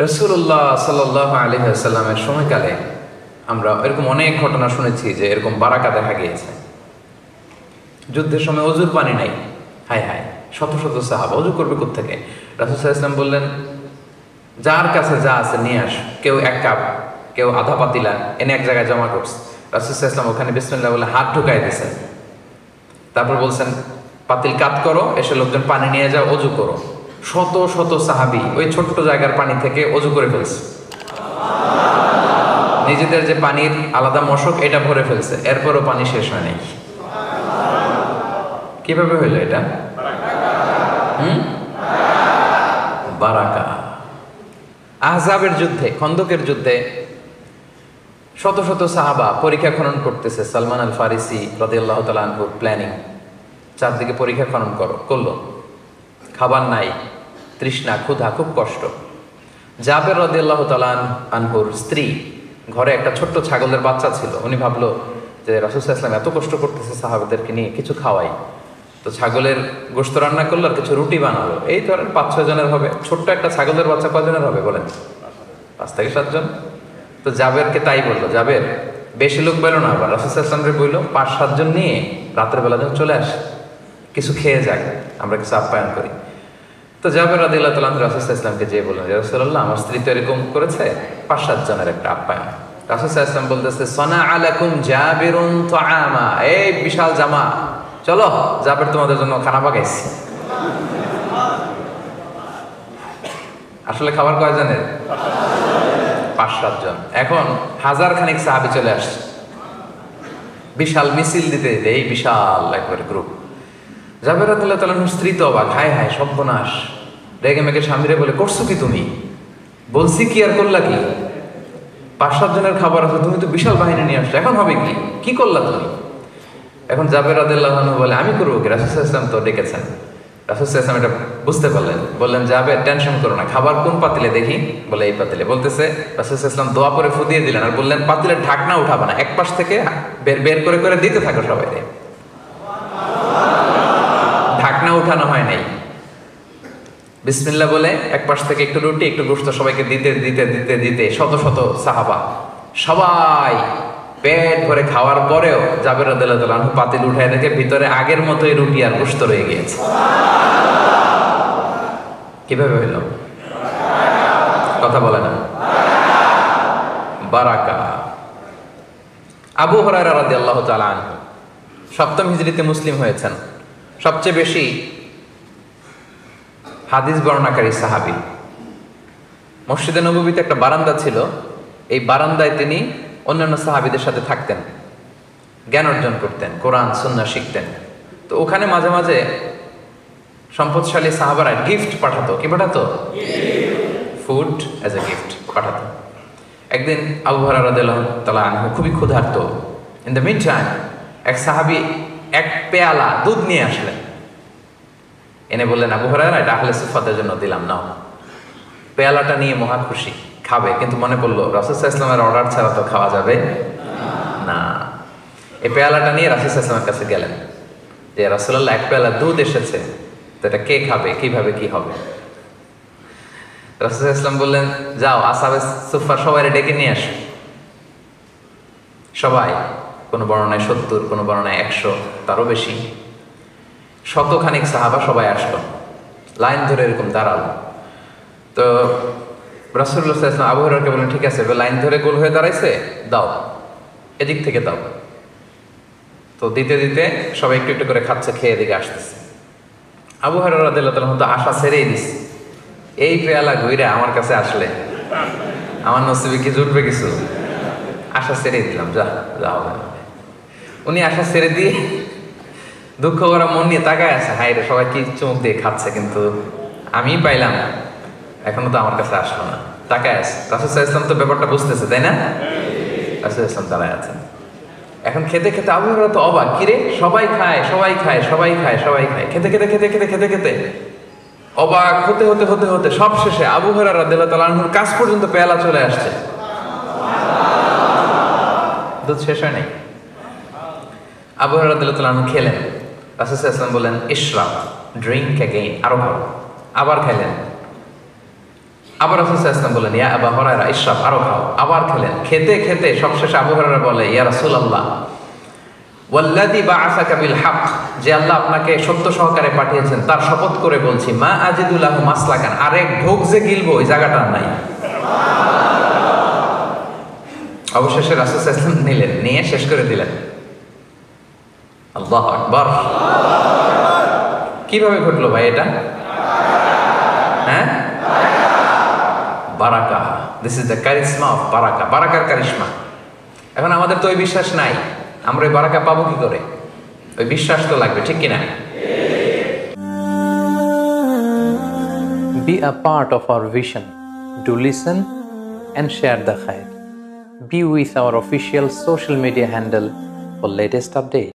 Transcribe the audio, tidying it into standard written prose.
রাসূলুল্লাহ সাল্লাল্লাহু আলাইহি ওয়াসাল্লামের সময়কালে আমরা এরকম অনেক ঘটনা শুনেছি যে এরকম বারাকা দেখা গিয়েছে। যুদ্ধের সময় অজুর পানি নাই, হায় হায়, শত শত সাহাবা অজু করবে কোত্থেকে? রাসূল সাল্লাল্লাহু আলাইহি ওয়াসাল্লাম বললেন, যার কাছে যা আছে নিয়ে আস। কেউ এক কাপ, কেউ আধা পাতিলা এনে এক জায়গায় জমা করছে। রাসূল সাল্লাল্লাহু আলাইহি ওয়াসাল্লাম ওখানে বিসমিল্লাহ বলে হাত ঢুকাই দিয়েছেন। তারপর বলছেন, পাতিল কাত করো, এসে লোকজন পানি নিয়ে যাও, অজু করো। শত শত সাহাবী ওই ছোট্ট জায়গার পানি থেকে অজু করে ফেলছে। নিজেদের যে পানির আলাদা মশক এটা ভরে ফেলছে, এরপরও পানি শেষ হয় নাই। কিভাবে হইলো এটা? বারাকা। আহজাবের যুদ্ধে, খন্দকের যুদ্ধে শত শত সাহাবা পরীক্ষা খনন করতেছে। সালমান আল ফারিসি রাদিয়াল্লাহু তাআলা আনহুর প্ল্যানিং, চারদিকে পরীক্ষা খনন করলো। খাবার নাই, তৃষ্ণা, ক্ষুধা, খুব কষ্ট। জাবের রাদিয়াল্লাহু তাআলা আনহুর স্ত্রী, ঘরে একটা ছোট্ট ছাগলের বাচ্চা ছিল। উনি ভাবলো যে রাসূল সাল্লাল্লাহু আলাইহি ওয়াসাল্লাম এত কষ্ট করতেছে সাহাবাদেরকে নিয়ে, কিছু খাওয়াই। তো ছাগলের গোশত রান্না করলো আর কিছু রুটি বানালো। এই ধরেন 5-6 জনের হবে। ছোট্ট একটা ছাগলের বাচ্চা কয়জনের হবে বলেন? 5 থেকে 7 জন। তো জাবেরকে তাই বললো, জাবের বেশি লোক বেরো না, আবার রাসূল সাল্লাল্লাহু আলাইহি ওয়াসাল্লামকে বললো 5-7 জন নিয়ে রাতের বেলা যেন চলে আসে, কিছু খেয়ে যাক, আমরা কিছু আপ্যায়ন করি। তো জাবের রাদিয়াল্লাহু তাআলা রাসূল সাল্লাল্লাহু আলাইহি ওয়াসাল্লামকে যেয়ে বললেন, ইয়া রাসূলুল্লাহ, আমার স্ত্রী তো এরকম করেছে, 5-7 জনের একটা আপ্যায়ন। রাসূল সাল্লাল্লাহু আলাইহি ওয়াসাল্লাম বলতেছে, সানা আলাকুম জাবিরুন তুআমা, এই বিশাল জামা, চলো জাবের তোমাদের জন্য খানা পাকাইছি। আসলে খাবার কয়জনের? 5-7 জন। এখন 1000 খানিক সাহাবী চলে আসছে, বিশাল মিছিল দিতে দিতে, এই বিশাল একবার গ্রুপ। জাবের রাদিয়াল্লাহু তাআলার স্ত্রী তো অবাক, হায় হায় সর্বনাশ। রেগে মেগে স্বামীরে বলে, করছো কি তুমি? বলছি কি আর করলা কি? 5-7 জনের খাবার আছে, তুমি তো বিশাল বাহিনী নিয়ে আসছো, এখন হবে কি? কি করলা তুমি? এখন জাবের রাদিয়াল্লাহু আনহু বলে, আমি করবো কি? রাসূল সাল্লাল্লাহু আলাইহি ওয়াসাল্লাম তো ডেকেছেন। রাসূল সাল্লাল্লাহু আলাইহি ওয়াসাল্লাম এটা বুঝতে পারলেন, বললেন, জাবের টেনশন করো না, খাবার কোন পাতিলে দেখি? বলে এই পাতিলে। বলতেছে রাসূল সাল্লাল্লাহু আলাইহি ওয়াসাল্লাম দোয়া করে ফুদিয়ে দিলেন আর বললেন, পাতিলের ঢাকনা উঠাবা না, এক পাশ থেকে বের করে করে দিতে থাকো সবাই। ঢাকনা উঠানো হয় নাই। বিসমিল্লাহ বলে এক পাশ থেকে একটু রুটি একটু গোশত সবাইকে দিতে দিতে দিতে দিতে শত শত সাহাবা সবাই পেট ভরে খাওয়ার পরেও জাবের রাদিয়াল্লাহু তাআলা আনহু পাতিল উঠায় দেখে ভিতরে আগের মতোই রুটি আর গোশত রয়ে গিয়েছে। কিভাবে হইল? কথা বলে না। বারাকা। আবু হুরায়রা রাদিয়াল্লাহু তাআলা আনহু 7ম হিজরিতে মুসলিম হয়েছেন, সবচেয়ে বেশি হাদিস বর্ণনাকারী সাহাবী। মসজিদে নববীতে একটা বারান্দা ছিল, এই বারান্দায় তিনি অন্যান্য সাহাবীদের সাথে থাকতেন, জ্ঞান অর্জন করতেন, কোরআন সুন্নাহ শিখতেন। তো ওখানে মাঝে মাঝে সম্পদশালী সাহাবারা গিফট পাঠাতো। কি পাঠাতো? ফুড অ্যাজ এ গিফট পাঠাতো। একদিন আবু হুরায়রা রাদিয়াল্লাহু তাআলা আনহু খুবই ক্ষুধার্ত। ইন দ্য মিন টাইম এক সাহাবী এক পেয়ালা দুধ নিয়ে আসলেন, এনে বললেন, আবু হুরায়রা, এটা আহলে সুফফাদের জন্য দিলাম, নাও। পেয়ালাটা নিয়ে মহা খুশি, খাবে, কিন্তু মনে পড়লো রাসূল সাল্লাল্লাহু আলাইহি ওয়াসাল্লামের অর্ডার ছাড়া তো খাওয়া যাবে না। এই পেয়ালাটা নিয়ে রাসূল সাল্লাল্লাহু আলাইহি ওয়াসাল্লামের কাছে গেলেন যে, রাসূলুল্লাহ, এক পেয়ালা দুধ এসেছে, তো এটা কে খাবে, কিভাবে কি হবে? রাসূল সাল্লাল্লাহু আলাইহি ওয়াসাল্লাম বললেন, যাও আসহাবে সুফফা সবাই ডেকে নিয়ে আসো। সবাই, কোনো বর্ণনায় 70, কোনো বর্ণনায় 100, তারও বেশি, শতখানিক সাহাবা সবাই আসলো, লাইন ধরে এরকম দাঁড়ালো। তো রাসূলুল্লাহ সাল্লাল্লাহু আলাইহি ওয়াসাল্লাম আবু হুরায়রাকে বললেন, ঠিক আছে, লাইন ধরে গোল হয়ে দাঁড়াইছে, দাও, এদিক থেকে দাও। তো দিতে দিতে সবাই একটু একটু করে খাচ্ছে, খেয়ে এদিকে আসতেছে। আবু হুরায়রা রাদিয়াল্লাহু তাআলা তো আশা ছেড়েই দিছে, এই পেয়ালা ঘুরে আমার কাছে আসলে আমার নসিবে কি জুটবে কিছু? আশা ছেড়ে দিলাম, যা যাও। উনি আশা ছেড়ে দিয়ে দুঃখ করা মন নিয়ে তাকায় আছে, হায় রে, সবাই কি চমক দিয়ে খাচ্ছে, কিন্তু আমি পাইলাম, এখনো তো আমার কাছে আসলো না, তাকায় আছে। রাসূল সাল্লাল্লাহু আলাইহি ওয়াসাল্লাম তো ব্যাপারটা বুঝতেছে, তাই না? রাসূল সাল্লাল্লাহু আলাইহি ওয়াসাল্লাম দাঁড়ায় আছেন। এখন খেতে খেতে আবু হুরায়রা তো অবাক, কিরে, সবাই খায় সবাই খায় সবাই খায় সবাই খায়, খেতে খেতে খেতে খেতে খেতে খেতে অবাক হতে হতে হতে হতে সব শেষে আবু হুরায়রা রাদিয়াল্লাহু তাআলা আনহুর কাছ পর্যন্ত পেয়ালা চলে আসছে, দুধ শেষ হয় নাই। আবু হুরায়রা রাদিয়াল্লাহু তাআলা আনহু খেলেন। রাসূল সাল্লাল্লাহু আলাইহি ওয়াসাল্লাম বললেন, ইশরাব, ড্রিঙ্ক অ্যাগেইন, আরো খাও। আবার খাইলেন। আবার রাসূল সাল্লাল্লাহু আলাইহি ওয়াসাল্লাম বললেন, ইয়া আবা হুরায়রা ইশরাব, আরো খাও। আবার খেলেন, খেতে খেতে সবশেষে আবু হুরায়রা বলে, ইয়া রাসূলুল্লাহ ওয়াল্লাযী বা'আসাকা বিল হক, যে আল্লাহ আপনাকে সত্য সহকারে পাঠিয়েছেন তার শপথ করে বলছি, মা আজিদু লাহু মাসলাকান, আরেক ঢোক যে গিলবো ওই জায়গাটা নাই। অবশেষে রাসূল সাল্লাল্লাহু আলাইহি ওয়াসাল্লাম নিলেন, নিয়ে শেষ করে দিলেন। আল্লাহু আকবার। কিভাবে ঘটলো ভাই এটা? হ্যাঁ, বারাকা। This is the charisma of বারাকা, বারাকার কারিশমা। এখন আমাদের তো ওই বিশ্বাস নাই, আমরা ওই বারাকা পাবো কি করে? ওই বিশ্বাস তো লাগবে, ঠিক কিনা? Be a part of our vision. Do listen and share the khair. Be with our official social media handle for latest updates.